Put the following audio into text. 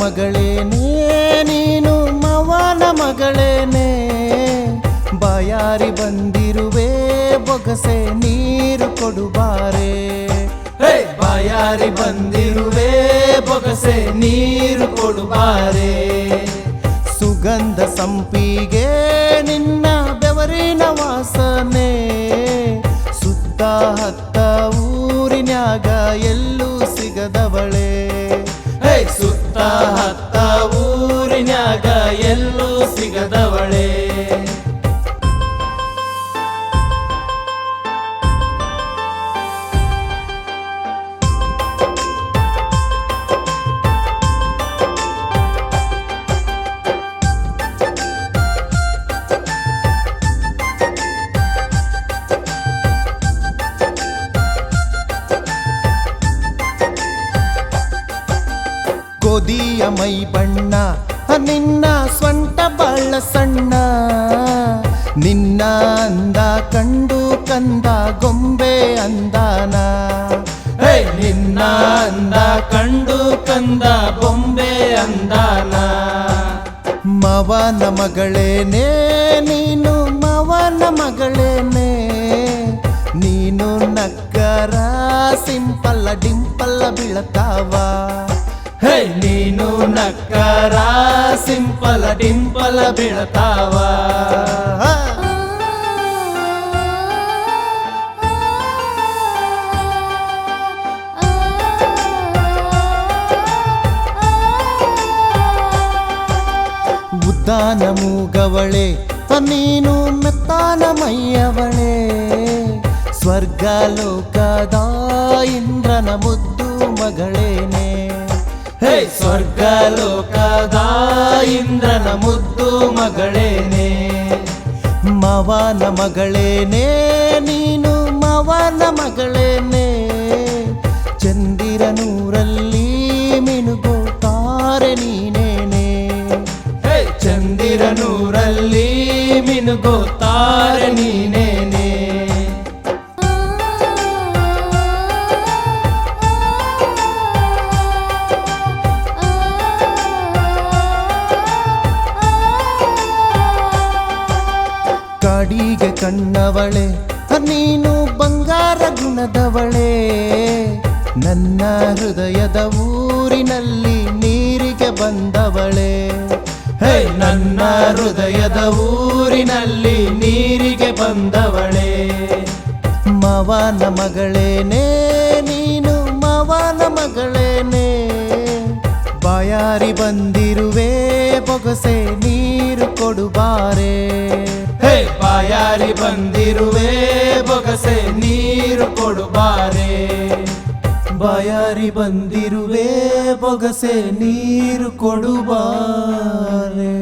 ಮಗಳೇನೆ ನೀನು ಮವನ ಮಗಳೇನೆ ಬಾಯಾರಿ ಬಂದಿರುವೆ ಬೊಗಸೆ ನೀರು ಕೊಡುಬಾರೆ ಬಾಯಾರಿ ಬಂದಿರುವೆ ಬೊಗಸೆ ನೀರು ಕೊಡುಬಾರೆ ಸುಗಂಧ ಸಂಪಿಗೆ ನಿನ್ನ ಬೆವರಿನ ವಾಸನೆ ಸುತ್ತ ಹತ್ತ ಊರಿನ್ಯಾಗ ಎಲ್ಲೂ ಸಿಗದವಳೆ ಸುತ್ತ ಹತ್ತ ಊರಿನ್ಯಾಗ ಎಲ್ಲೂ ಸಿಗದವಳೆ ಗೋಧಿಯ ಮೈ ಬಣ್ಣ ನಿನ್ನ ಸ್ವಂಟ ಬಾಳ ಸಣ್ಣ ನಿನ್ನ ಅಂದ ಕಂಡು ಕಂದ ಗೊಂಬೆ ಅಂದಾನ ನಿನ್ನ ಅಂದ ಕಂಡು ಕಂದ ಬೊಂಬೆ ಅಂದಾನ ಮವನ ಮಗಳೇನೆ ನೀನು ಮವನ ಮಗಳೇನೆ ನೀನು ನಕ್ಕರ ಸಿಂಪಲ್ಲ ಡಿಂಪಲ್ಲ ಬೀಳತಾವ ನೀನು ನಕ್ಕರ ಸಿಂಪಲ ಡಿಂಪಲ ಬೀಳತಾವ ಉದ್ದಾನ ಮೂಗವಳೆ ನೀನು ಮೆತ್ತಾನ ಮೈಯವಳೆ ಸ್ವರ್ಗ ಲೋಕದ ಇಂದ್ರನ ಮುದ್ದು ಮಗಳೇನೆ ಸ್ವರ್ಗ ಲೋಕದ ಇಂದ್ರನ ಮುದ್ದು ಮಗಳೇನೆ ಮವನ ಮಗಳೇನೆ ನೀನು ಮವನ ಮಗಳೇನೆ ಚಂದಿರನೂರಲ್ಲಿ ಮಿನುಗುತ್ತಾರೆ ನೀನೇನೆ ಚಂದಿರನೂರಲ್ಲಿ ಮಿನುಗುತ್ತಾರೆ ನೀನೇನೆ ಕಾಡಿಗೆ ಕಣ್ಣವಳೆ ನೀನು ಬಂಗಾರ ಗುಣದವಳೆ ನನ್ನ ಹೃದಯದ ಊರಿನಲ್ಲಿ ನೀರಿಗೆ ಬಂದವಳೆ ನನ್ನ ಹೃದಯದ ಊರಿನಲ್ಲಿ ನೀರಿಗೆ ಬಂದವಳೆ ಮವನ ಮಗಳೇನೆ ನೀನು ಮವನ ಮಗಳೇನೆ ಬಾಯಾರಿ ಬಂದಿರುವೆ ಬೊಗಸೆ ನೀರು ಕೊಡುಬಾರೆ ಬಾಯಾರಿ ಬಂದಿರುವೆ ಬೊಗಸೆ ನೀರು ಕೊಡುಬಾರೆ ಬಾಯಾರಿ ಬಂದಿರುವೆ ಬೊಗಸೆ ನೀರು ಕೊಡುಬಾರೆ